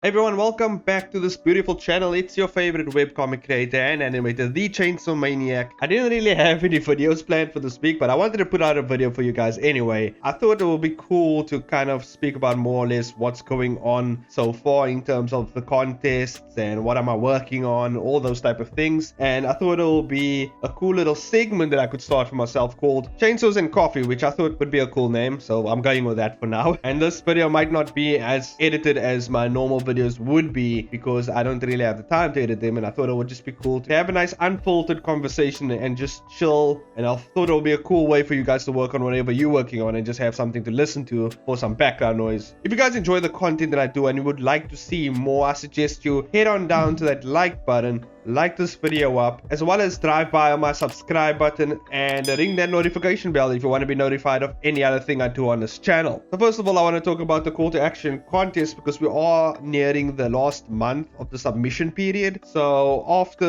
Everyone, welcome back to this beautiful channel. It's your favorite webcomic creator and animator, the Chainsaw Maniac. I didn't really have any videos planned for this week, but I wanted to put out a video for you guys anyway. I thought it would be cool to kind of speak about more or less what's going on so far in terms of the contests and what am I working on, all those type of things. And I thought it would be a cool little segment that I could start for myself called Chainsaws and Coffee, which I thought would be a cool name. So I'm going with that for now. And this video might not be as edited as my normal videos would be because I don't really have the time to edit them, and I thought it would just be cool to have a nice unfiltered conversation and just chill. And I thought it would be a cool way for you guys to work on whatever you're working on and just have something to listen to for some background noise. If you guys enjoy the content that I do and you would like to see more, I suggest you head on down to that like button, like this video up, as well as drive by on my subscribe button and ring that notification bell if you want to be notified of any other thing I do on this channel. So first of all, I want to talk about the call to action contest because we are nearing the last month of the submission period. So after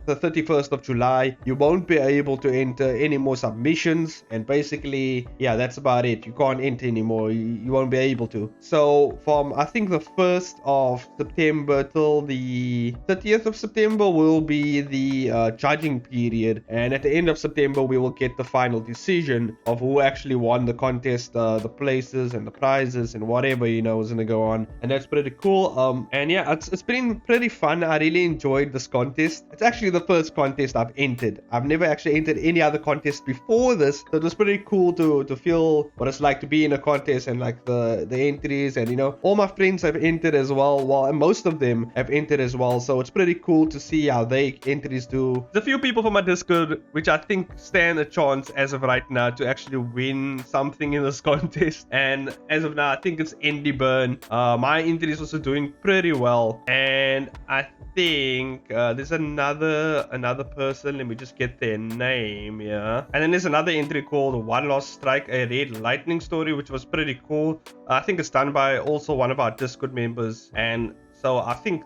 the 31st of July, you won't be able to enter any more submissions, and basically, yeah, that's about it. You can't enter anymore. You won't be able to. So from I think the 1st of September till the 30th of September will be the judging period, and at the end of September we will get the final decision of who actually won the contest, the places and the prizes and whatever, you know, is gonna go on. And that's pretty cool. And yeah, it's been pretty fun. I really enjoyed this contest. It's actually the first contest I've entered. I've never actually entered any other contest before this, so it was pretty cool to feel what it's like to be in a contest and like the entries. And you know, all my friends have entered as well, and most of them have entered as well, so it's pretty cool to see how they entries do. There's a few people from my Discord which I think stand a chance as of right now to actually win something in this contest, and as of now I think it's Indie Burn. My entry is also doing pretty well, and I think there's another person. Let me just get their name. Yeah, and then there's another entry called One Lost Strike, a Red Lightning story, which was pretty cool. I think it's done by also one of our Discord members, and so I think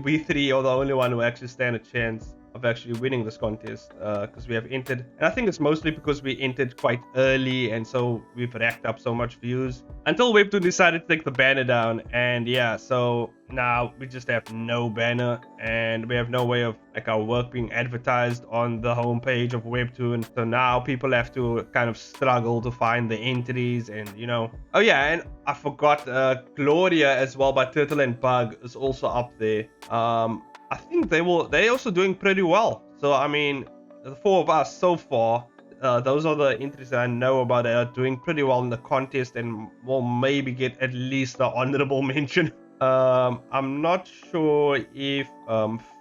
we three are the only one who actually stand a chance of actually winning this contest, because we have entered, and I think it's mostly because we entered quite early, and so we've racked up so much views until Webtoon decided to take the banner down. And yeah, so now we just have no banner, and we have no way of like our work being advertised on the homepage of Webtoon. So now people have to kind of struggle to find the entries, and you know. Oh yeah, and I forgot Gloria as well by Turtle and Bug is also up there. I think they're also doing pretty well. So I mean, the four of us so far, those are the entries that I know about that are doing pretty well in the contest and will maybe get at least an honorable mention. I'm not sure if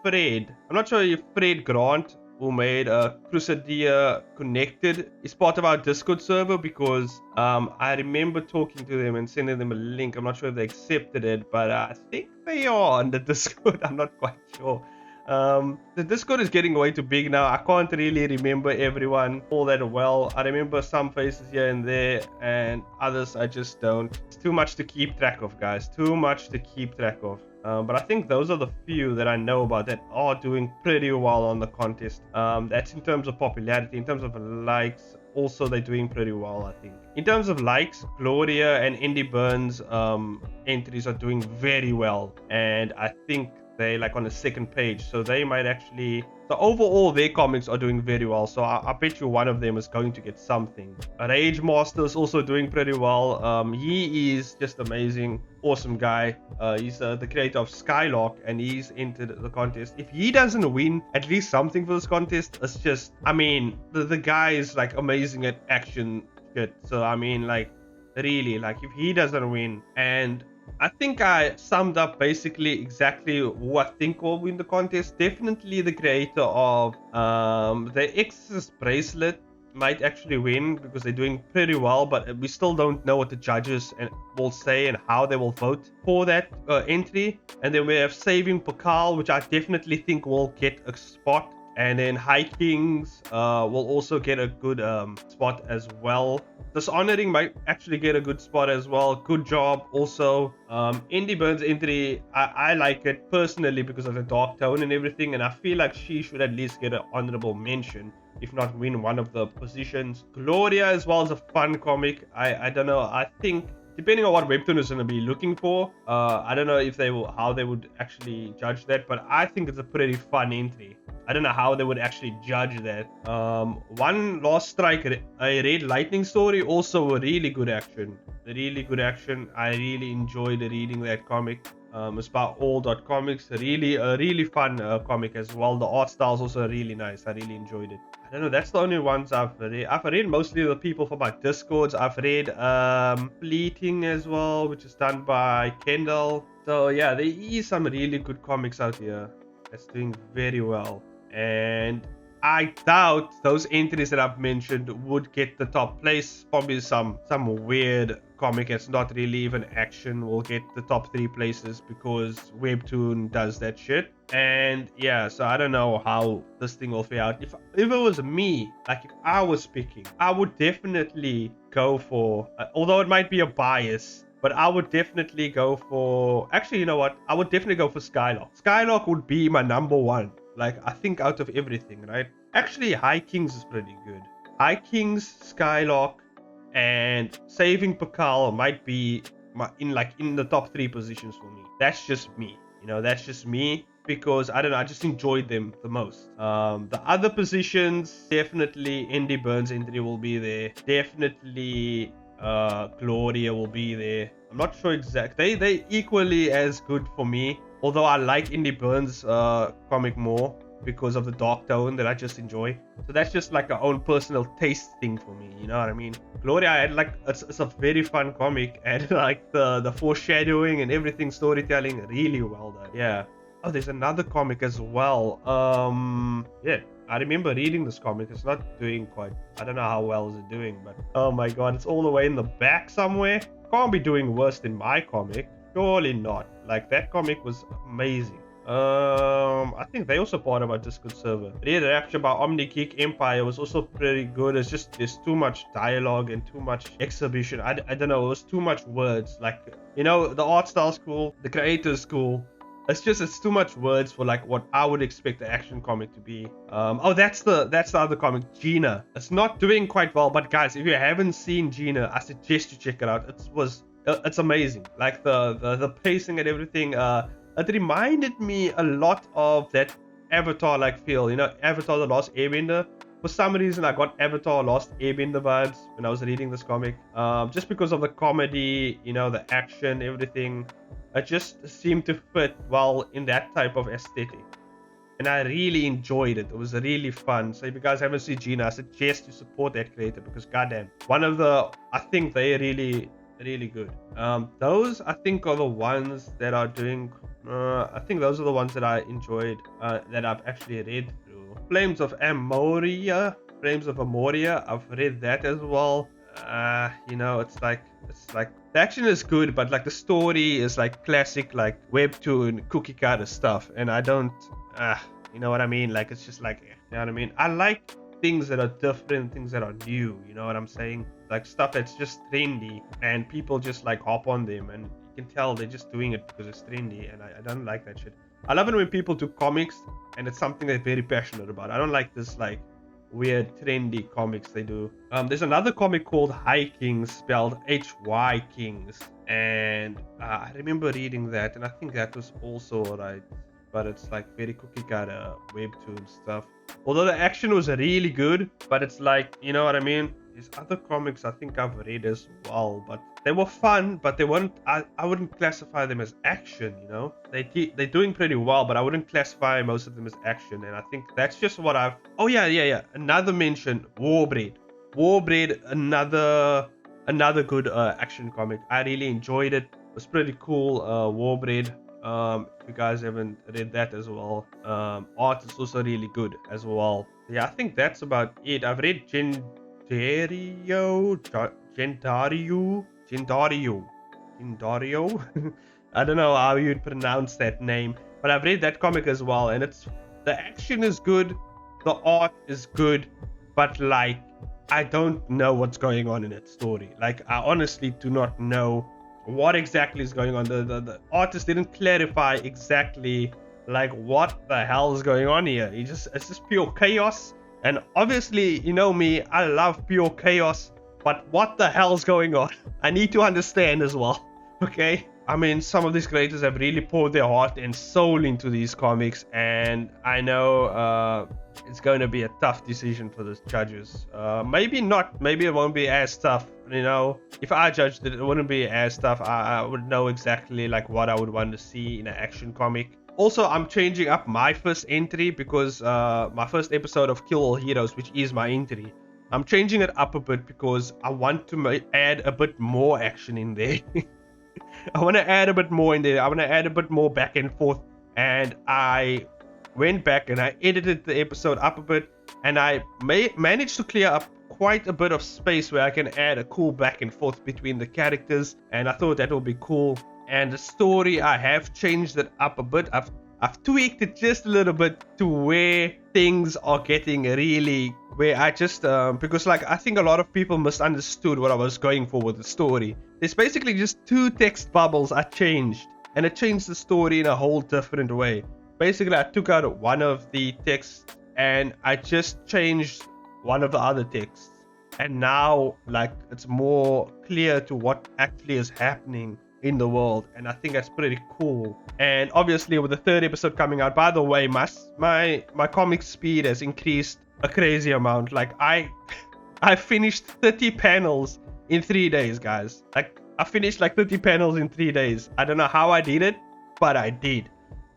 Fred Grant, who made Crusadia Connected, is part of our Discord server, because I remember talking to them and sending them a link. I'm not sure if they accepted it, but I think they are on the Discord. I'm not quite sure. The Discord is getting way too big now. I can't really remember everyone all that well. I remember some faces here and there, and others I just don't. It's too much to keep track of, guys. Too much to keep track of. But I think those are the few that I know about that are doing pretty well on the contest. That's in terms of popularity. In terms of likes, also they're doing pretty well, I think. In terms of likes, Gloria and Indie Burn's entries are doing very well, and I think they like on the second page, so they might actually, so overall their comics are doing very well. So I bet you one of them is going to get something. Rage Master is also doing pretty well. He is just amazing, awesome guy. He's the creator of Skylark, and he's entered the contest. If he doesn't win at least something for this contest, it's just, I mean, the guy is like amazing at action shit. So I mean, like really, like if he doesn't win, and I think I summed up basically exactly who I think will win the contest. Definitely the creator of the Exorcist bracelet might actually win, because they're doing pretty well, but we still don't know what the judges will say and how they will vote for that entry. And then we have Saving Pakal, which I definitely think will get a spot. And then High Kings will also get a good spot as well. Dishonoring might actually get a good spot as well. Good job also. Indie Burn's entry, I like it personally because of the dark tone and everything, and I feel like she should at least get an honorable mention, if not win one of the positions. Gloria as well is a fun comic. I don't know, I think depending on what Webtoon is going to be looking for, I don't know if they will, how they would actually judge that, but I think it's a pretty fun entry. I don't know how they would actually judge that. One Last Strike, I read Lightning Story, also a really good action. Really good action. I really enjoyed reading that comic. It's by all.comics. A really fun comic as well. The art style is also really nice. I really enjoyed it. I don't know, that's the only ones I've read. I've read mostly the people from my Discords. I've read Fleeting as well, which is done by Kendall. So yeah, there is some really good comics out here that's doing very well. And I doubt those entries that I've mentioned would get the top place. Probably some weird comic that's not really even action will get the top 3 places because Webtoon does that shit. And yeah, so I don't know how this thing will fare out. If it was me, like if I was picking, I would definitely go for, although it might be a bias, but I would definitely go for, actually, you know what? I would definitely go for Skylark. Skylark would be my number 1. Like, I think out of everything, right? Actually, High Kings is pretty good. High Kings, Skylark, and Saving Pakal might be in the top 3 positions for me. That's just me. You know, that's just me. Because, I don't know, I just enjoyed them the most. The other positions, definitely Andy Burns' entry will be there. Definitely Gloria will be there. I'm not sure exactly. They equally as good for me. Although I like Indy Burns' comic more because of the dark tone that I just enjoy. So that's just like a own personal taste thing for me, you know what I mean? Gloria, I had like, it's a very fun comic, and like the foreshadowing and everything, storytelling, really well done. Yeah. Oh, there's another comic as well. Yeah, I remember reading this comic. It's not doing quite, I don't know how well is it doing, but oh my god, it's all the way in the back somewhere. Can't be doing worse than my comic. Surely not. Like, that comic was amazing. I think they also part of our Discord server. Read reaction by OmniGeek Empire was also pretty good. It's just there's too much dialogue and too much exhibition. I don't know, it was too much words. Like, you know, the art style's cool, the creator's cool. It's too much words for like what I would expect the action comic to be. Oh, that's the other comic, Gina. It's not doing quite well, but guys, if you haven't seen Gina, I suggest you check it out. It's amazing. Like the pacing and everything. It reminded me a lot of that Avatar like feel. You know, Avatar: The Last Airbender. For some reason, I got Avatar: Lost Airbender vibes when I was reading this comic. Just because of the comedy, you know, the action, everything. It just seemed to fit well in that type of aesthetic. And I really enjoyed it. It was really fun. So if you guys haven't seen Gina, I suggest you support that creator because goddamn, I think they're really good. Those I think are the ones that are doing, I think those are the ones that I enjoyed, that I've actually read through. Flames of Amoria, I've read that as well. You know, it's like the action is good, but like the story is like classic, like Webtoon cookie cutter stuff, and I don't, you know what I mean? Like, it's just like, you know what I mean? I like things that are different, things that are new, you know what I'm saying? Like stuff that's just trendy and people just like hop on them, and you can tell they're just doing it because it's trendy, and I don't like that shit. I love it when people do comics and it's something they're very passionate about. I don't like this like weird trendy comics they do. There's another comic called High Kings, spelled Hy Kings, and I remember reading that, and I think that was also alright, but it's like very cookie cutter Webtoon stuff. Although the action was really good, but it's like, you know what I mean? These other comics I think I've read as well, but they were fun, but they weren't, I wouldn't classify them as action, you know? They're doing pretty well, but I wouldn't classify most of them as action, and I think that's just what I've... Oh yeah. Another mention, Warbread, another good action comic. I really enjoyed it. It was pretty cool, Warbread. If you guys haven't read that as well, art is also really good as well. Yeah, I think that's about it. I've read Gendario. I don't know how you'd pronounce that name, but I've read that comic as well, and the action is good, the art is good, but like, I don't know what's going on in that story. Like, I honestly do not know what exactly is going on. The artist didn't clarify exactly like what the hell is going on here. It's just pure chaos, and obviously, you know me, I love pure chaos, but what the hell's going on? I need to understand as well. Okay, I mean, some of these creators have really poured their heart and soul into these comics, and I know it's going to be a tough decision for the judges. Maybe not, maybe it won't be as tough. You know, if I judged it, it wouldn't be as tough. I would know exactly like what I would want to see in an action comic. Also, I'm changing up my first entry because my first episode of Kill All Heroes, which is my entry, I'm changing it up a bit because I want to add a bit more action in there. I want to add a bit more in there. I want to add a bit more back and forth. And I went back and I edited the episode up a bit. And I managed to clear up quite a bit of space where I can add a cool back and forth between the characters. And I thought that would be cool. And the story, I have changed it up a bit. I've tweaked it just a little bit to where things are getting really, where I just, because like I think a lot of people misunderstood what I was going for with the story. There's basically just 2 text bubbles I changed, and it changed the story in a whole different way. Basically, I took out one of the texts and I just changed one of the other texts. And now, like, it's more clear to what actually is happening in the world, and I think that's pretty cool. And obviously with the 3rd episode coming out, by the way, my comic speed has increased a crazy amount. Like I finished 30 panels in 3 days, guys. Like I finished like 30 panels in 3 days. I don't know how I did it, but I did.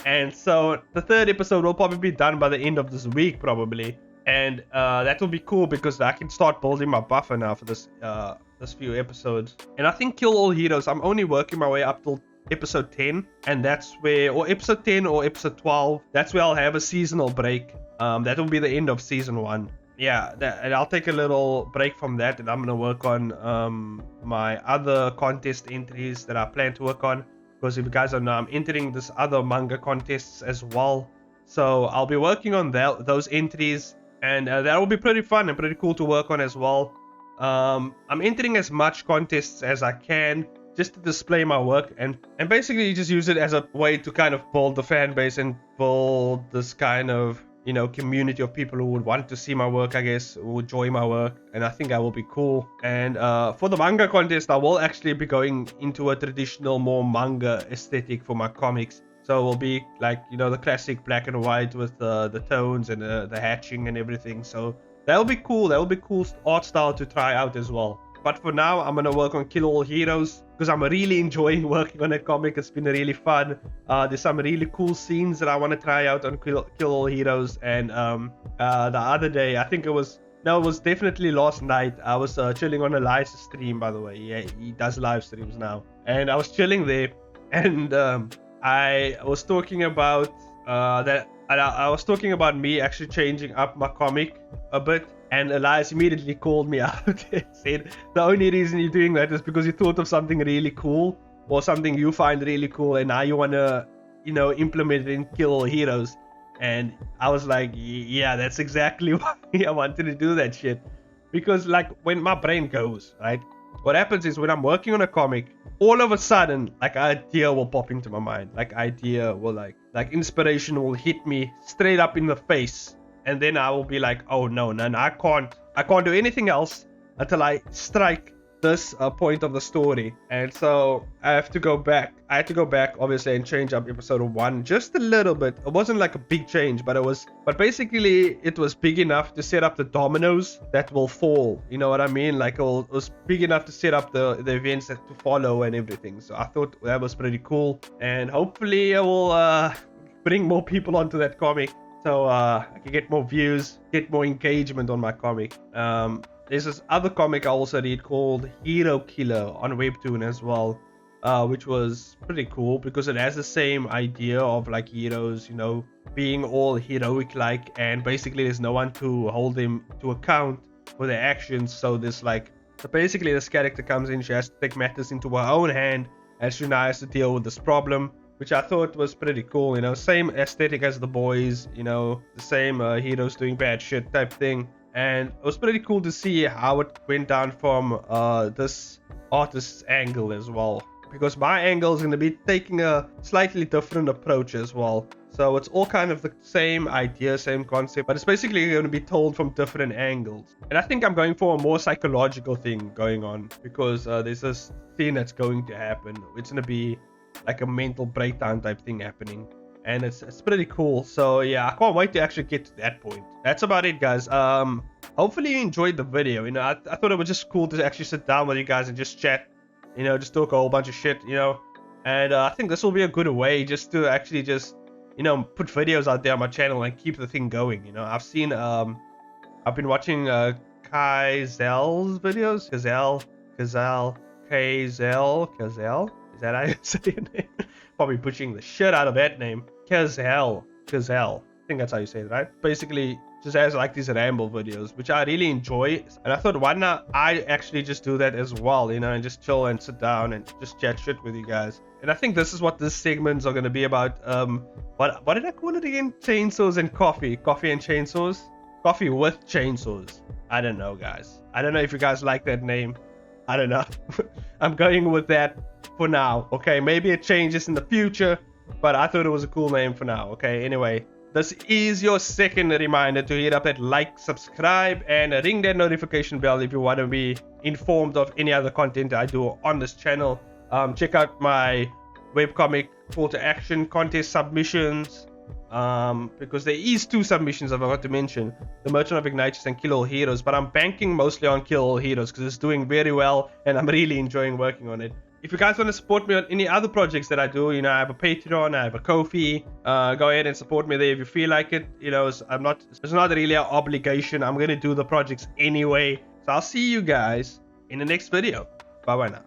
And so the 3rd episode will probably be done by the end of this week probably, and that will be cool because I can start building my buffer now for this few episodes. And I think Kill All Heroes, I'm only working my way up till episode 10, and that's where, or episode 10 or episode 12, that's where I'll have a seasonal break. That will be the end of season 1. Yeah, and I'll take a little break from that, and I'm gonna work on my other contest entries that I plan to work on, because if you guys don't know, I'm entering this other manga contests as well. So I'll be working on those entries, and that will be pretty fun and pretty cool to work on as well. I'm entering as much contests as I can just to display my work, and basically just use it as a way to kind of build the fan base and build this kind of, you know, community of people who would want to see my work, I guess, who would enjoy my work. And I think that will be cool. And for the manga contest, I will actually be going into a traditional, more manga aesthetic for my comics. So it will be like, you know, the classic black and white with the tones and the hatching and everything. So that will be cool. That will be cool art style to try out as well. But for now, I'm going to work on Kill All Heroes because I'm really enjoying working on that comic. It's been really fun. There's some really cool scenes that I want to try out on Kill All Heroes. And the other day, I think it was definitely last night, I was chilling on Elias' stream, by the way. Yeah, he does live streams now. And I was chilling there, and I was talking about I was talking about me actually changing up my comic a bit, and Elias immediately called me out and said the only reason you're doing that is because you thought of something really cool, or something you find really cool, and now you want to, you know, implement it in Kill All Heroes. And I was like, yeah, that's exactly why I wanted to do that shit. Because like when my brain goes, right, what happens is when I'm working on a comic, all of a sudden, like, idea will pop into my mind. Like, idea will, like inspiration will hit me straight up in the face. And then I will be like, oh, no, I can't do anything else until I strike this point of the story. And so I had to go back, obviously, and change up episode 1 just a little bit. It wasn't like a big change, but basically it was big enough to set up the dominoes that will fall. You know what I mean? Like, it was big enough to set up the events that to follow and everything. So I thought that was pretty cool, and hopefully I will bring more people onto that comic, so I can get more views, get more engagement on my comic. There's this other comic I also read called Hero Killer on Webtoon as well, which was pretty cool because it has the same idea of like heroes, you know, being all heroic like, and basically there's no one to hold them to account for their actions. So basically this character comes in, she has to take matters into her own hand, and she now has to deal with this problem, which I thought was pretty cool. You know, same aesthetic as The Boys, you know, the same heroes doing bad shit type thing. And it was pretty cool to see how it went down from this artist's angle as well. because my angle is going to be taking a slightly different approach as well. So it's all kind of the same idea, same concept, but it's basically going to be told from different angles. And I think I'm going for a more psychological thing going on, because there's this thing that's going to happen. It's going to be like a mental breakdown type thing happening, and it's pretty cool. So yeah, I can't wait to actually get to that point. That's about it, guys. Hopefully you enjoyed the video. You know, I thought it was just cool to actually sit down with you guys and just chat, you know, just talk a whole bunch of shit, you know. And I think this will be a good way just to actually just, you know, put videos out there on my channel and keep the thing going. You know, I've been watching Kaizel's videos. Kazel. Is that how you say your name? Probably butchering the shit out of that name. Kazel. I think that's how you say it, right? Basically, just has like these ramble videos, which I really enjoy. And I thought, why not I actually just do that as well, you know, and just chill and sit down and just chat shit with you guys. And I think this is what these segments are going to be about. What did I call it again? Chainsaws and coffee. Coffee and chainsaws? Coffee with chainsaws. I don't know, guys. I don't know if you guys like that name. I don't know. I'm going with that for now. Okay, maybe it changes in the future, but I thought it was a cool name for now. Okay, anyway, this is your second reminder to hit up that like, subscribe, and ring that notification bell if you want to be informed of any other content I do on this channel. Check out my webcomic call to action contest submissions, because there is 2 submissions I forgot to mention: the Merchant of Ignatius and Kill All Heroes. But I'm banking mostly on Kill All Heroes because it's doing very well and I'm really enjoying working on it. If you guys want to support me on any other projects that I do, you know, I have a Patreon, I have a Ko-fi. Go ahead and support me there if you feel like it. You know, it's not really an obligation. I'm gonna do the projects anyway. So I'll see you guys in the next video. Bye bye now.